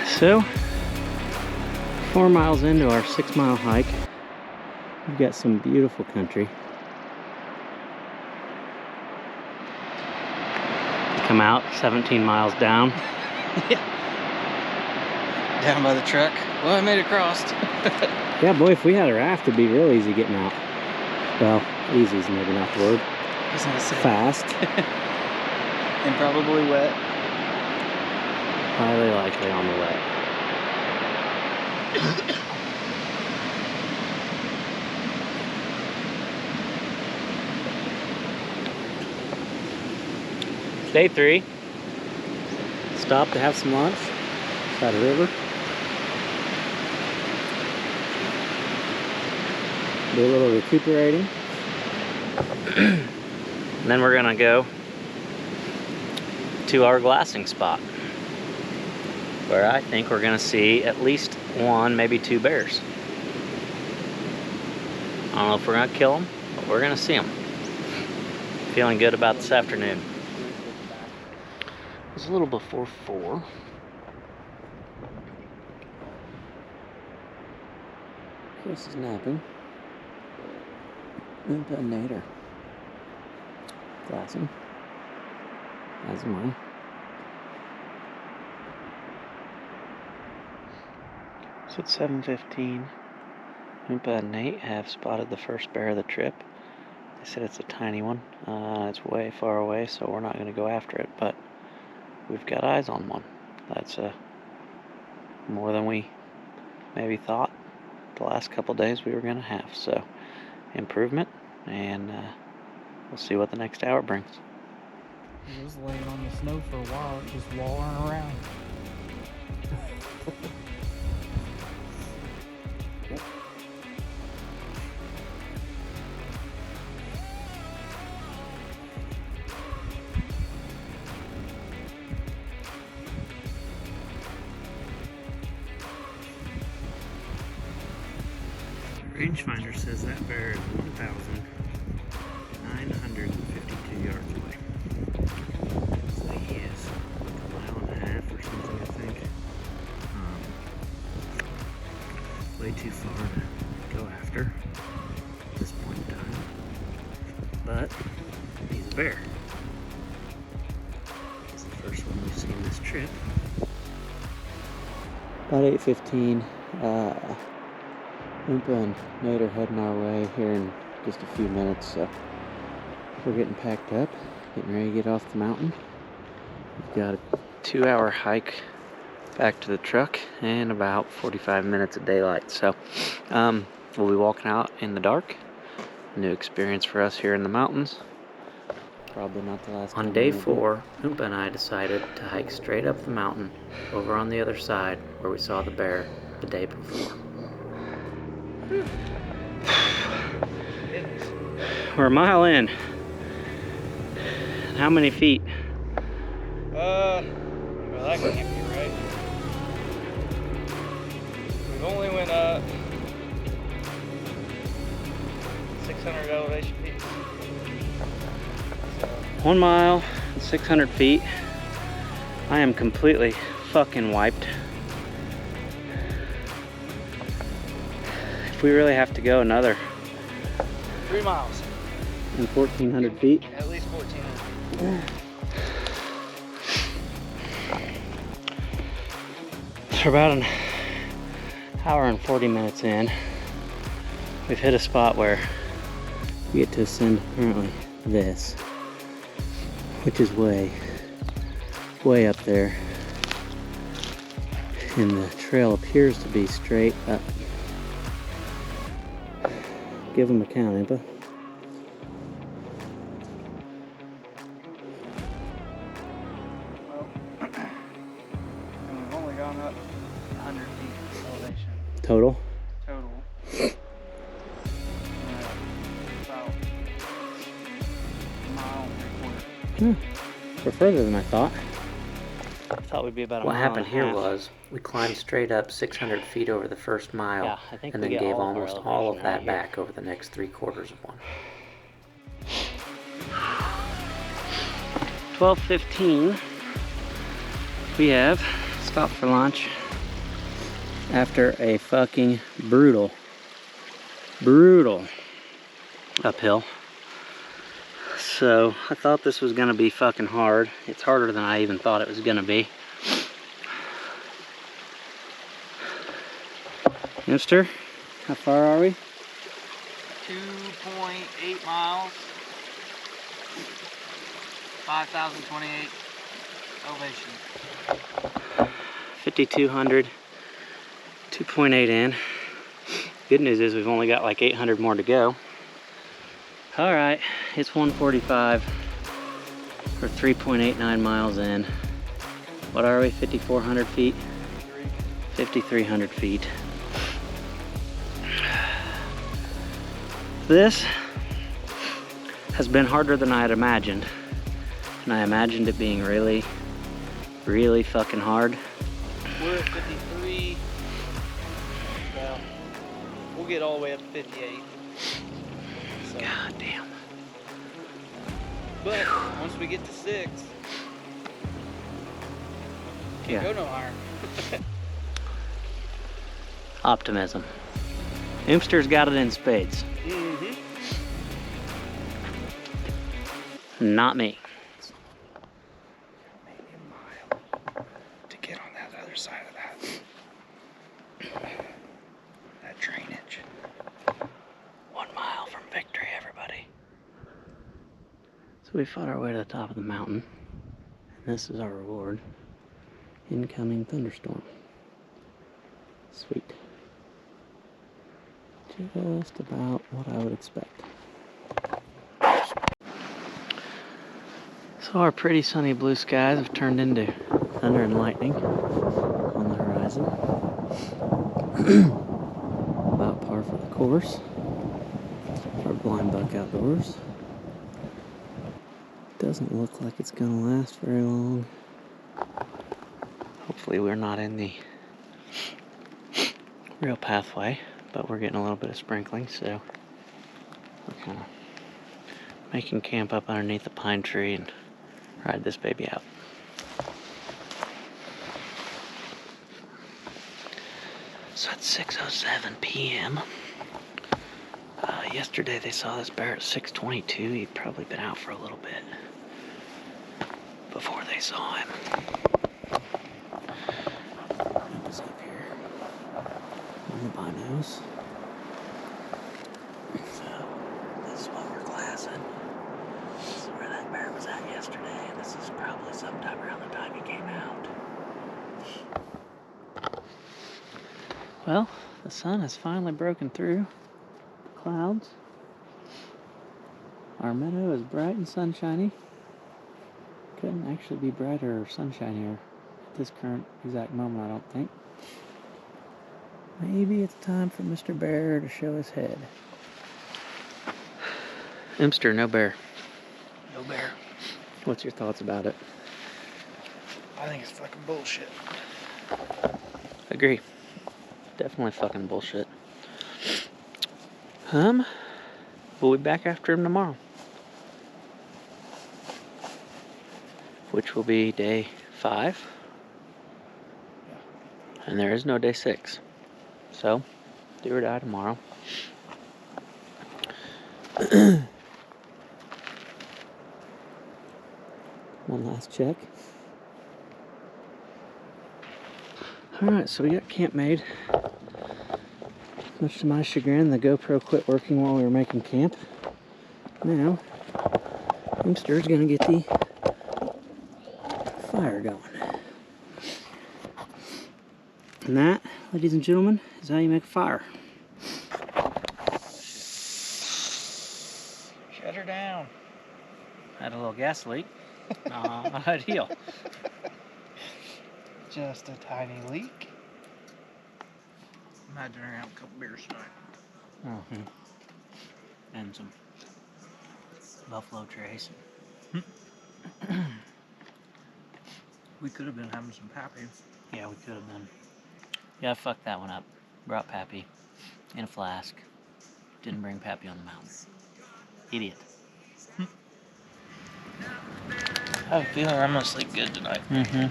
So, 4 miles into our 6-mile hike, we've got some beautiful country. Come out 17 miles down. Down by the truck. Well, I made it across. Yeah, boy, if we had a raft, it'd be real easy getting out. Well, easy is maybe not the word. Fast. And probably wet. Highly likely on the wet. Day 3. Stopped to have some lunch. Beside a river. Do a little recuperating. And then we're gonna go to our glassing spot, where I think we're gonna see at least 1, maybe 2 bears. I don't know if we're gonna kill them, but we're gonna see them. Feeling good about this afternoon. It's a little before 4. Chris is napping. Impa and Nate are glassing, as am I. So it's 7:15. Impa and Nate have spotted the first bear of the trip. They said it's a tiny one. It's way far away, so we're not going to go after it, but we've got eyes on one. That's more than we maybe thought the last couple days we were going to have. So improvement, and we'll see what the next hour brings. It was laying on the snow for a while, just wallering around. Rangefinder says that bear is 1,952 yards away. So he is like a mile and a half or something, I think. Way too far to go after at this point in time. But he's a bear. It's the first one we've seen this trip. About 8:15. Impa and Nate are heading our way here in just a few minutes, so we're getting packed up, getting ready to get off the mountain. We've got a 2-hour hike back to the truck and about 45 minutes of daylight, so we'll be walking out in the dark. New experience for us here in the mountains. Probably not the last. On day 4, Impa and I decided to hike straight up the mountain over on the other side where we saw the bear the day before. We're a mile in. How many feet? Well, that can't be right. We've only went up 600 elevation feet. 1 mile, 600 feet. I am completely fucking wiped. If we really have to go another 3 miles. And 1,400 feet. At least 1,400. So about an hour and 40 minutes in, we've hit a spot where we get to ascend apparently this, which is way up there. And the trail appears to be straight up. Give them a count, Impa. Well, and we've only gone up 100 feet elevation. Total? Total. About a mile and 3/4. We're further than I thought. I thought we'd be about a mile. What happened here was we climbed straight up 600 feet over the first mile, and then gave almost all of that back over the next 3/4 of one. 12:15. We have stopped for lunch after a fucking brutal uphill. So I thought this was gonna be fucking hard. It's harder than I even thought it was gonna be. Mister, how far are we? 2.8 miles. 5,028 elevation. 5,200, 2.8 in. Good news is we've only got like 800 more to go. All right, it's 1:45. We're 3.89 miles in. What are we, 5,400 feet? 5,300 feet. This has been harder than I had imagined. And I imagined it being really, really fucking hard. We're at 53. Well, we'll get all the way up to 58. So. God damn. But once we get to 6, can't go no higher. Optimism. Imster's got it in spades. Mm-hmm. Not me. Maybe a mile to get on that other side of that drainage. 1 mile from victory, everybody. So we fought our way to the top of the mountain. And this is our reward. Incoming thunderstorm. Sweet. Just about what I would expect. So our pretty sunny blue skies have turned into thunder and lightning on the horizon. About par for the course. Our blind buck outdoors. Doesn't look like it's gonna last very long. Hopefully we're not in the real pathway, but we're getting a little bit of sprinkling, so we're kind of making camp up underneath the pine tree and ride this baby out. So it's 6:07 p.m. Yesterday they saw this bear at 6:22. He'd probably been out for a little bit before they saw him. He was up here on the binos. So this is what we're glassing. This is where that bear was at yesterday, and this is probably sometime around the time he came out. Well, the sun has finally broken through the clouds. Our meadow is bright and sunshiny. Couldn't actually be brighter or sunshinier at this current exact moment, I don't think. Maybe it's time for Mr. Bear to show his head. Imster, no bear. No bear. What's your thoughts about it? I think it's fucking bullshit. Agree. Definitely fucking bullshit. We'll be back after him tomorrow. Which will be day 5. And there is no day 6. So, do or die tomorrow. One last check. Alright, so we got camp made. Much to my chagrin, the GoPro quit working while we were making camp. Now, Imster's gonna get the fire going. And that, ladies and gentlemen, is how you make a fire. Shut her down. Had a little gas leak. Not ideal. Just a tiny leak. Imagine her having a couple beers tonight. Mm-hmm. And some Buffalo Trace. We could have been having some Pappy. Yeah, we could have been. Yeah, I fucked that one up. Brought Pappy in a flask. Didn't bring Pappy on the mountain. Idiot. I have a feeling I'm gonna sleep good tonight. Mm-hmm.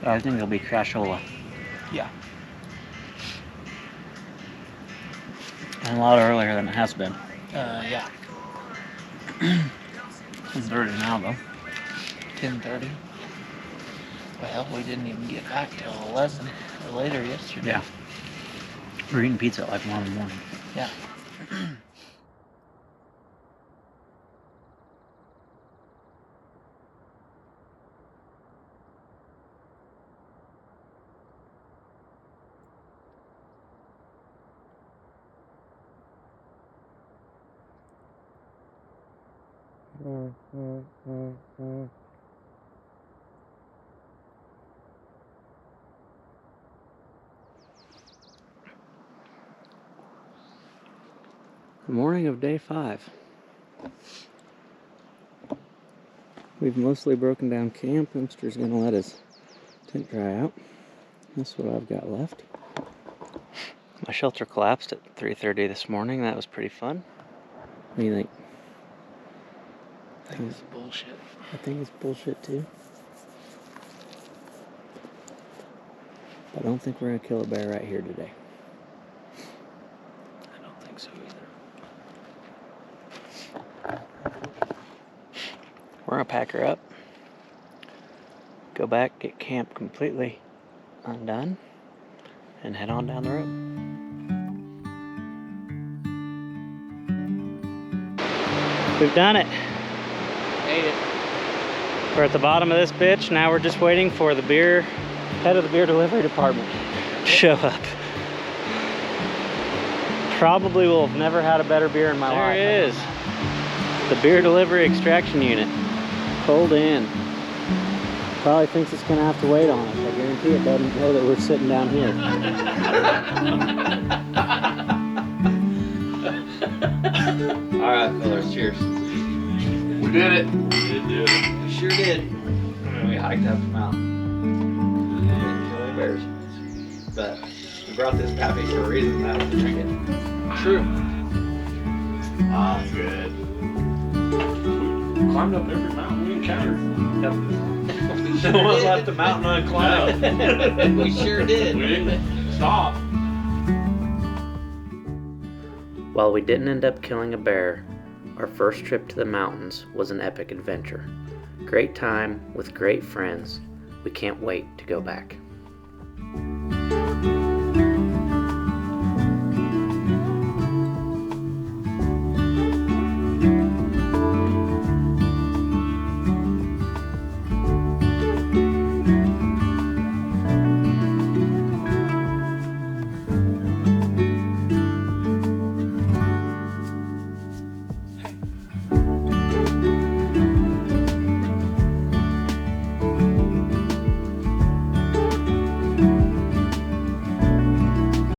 I think it'll be cashola. Yeah. And a lot earlier than it has been. Yeah. It's early now, though. 10:30. Well, we didn't even get back till 11 or later yesterday. Yeah. We're eating pizza at like 1 in the morning. Yeah. The morning of day 5. We've mostly broken down camp. Hemster's gonna let his tent dry out. That's what I've got left. My shelter collapsed at 3:30 this morning. That was pretty fun. What do you think? I think it's bullshit. I think it's bullshit too. I don't think we're gonna kill a bear right here today. I don't think so either. We're gonna pack her up, go back, get camp completely undone, and head on down the road. We've done it. Made it. We're at the bottom of this bitch. Now we're just waiting for the head of the beer delivery department to show up. Probably will have never had a better beer in my life. There it is. The beer delivery extraction unit. Pulled in. Probably thinks it's gonna have to wait on us. I guarantee it doesn't know that we're sitting down here. All right, fellas, cheers. We did it. We did do it. We sure did. And we hiked up the mountain. We didn't kill any bears. But we brought this pappy for a reason. That was to drink it. True. Ah, good. We climbed up every mountain we encountered. No one left the mountain unclimbed. We sure did. We didn't stop. While we didn't end up killing a bear, our first trip to the mountains was an epic adventure. Great time with great friends. We can't wait to go back.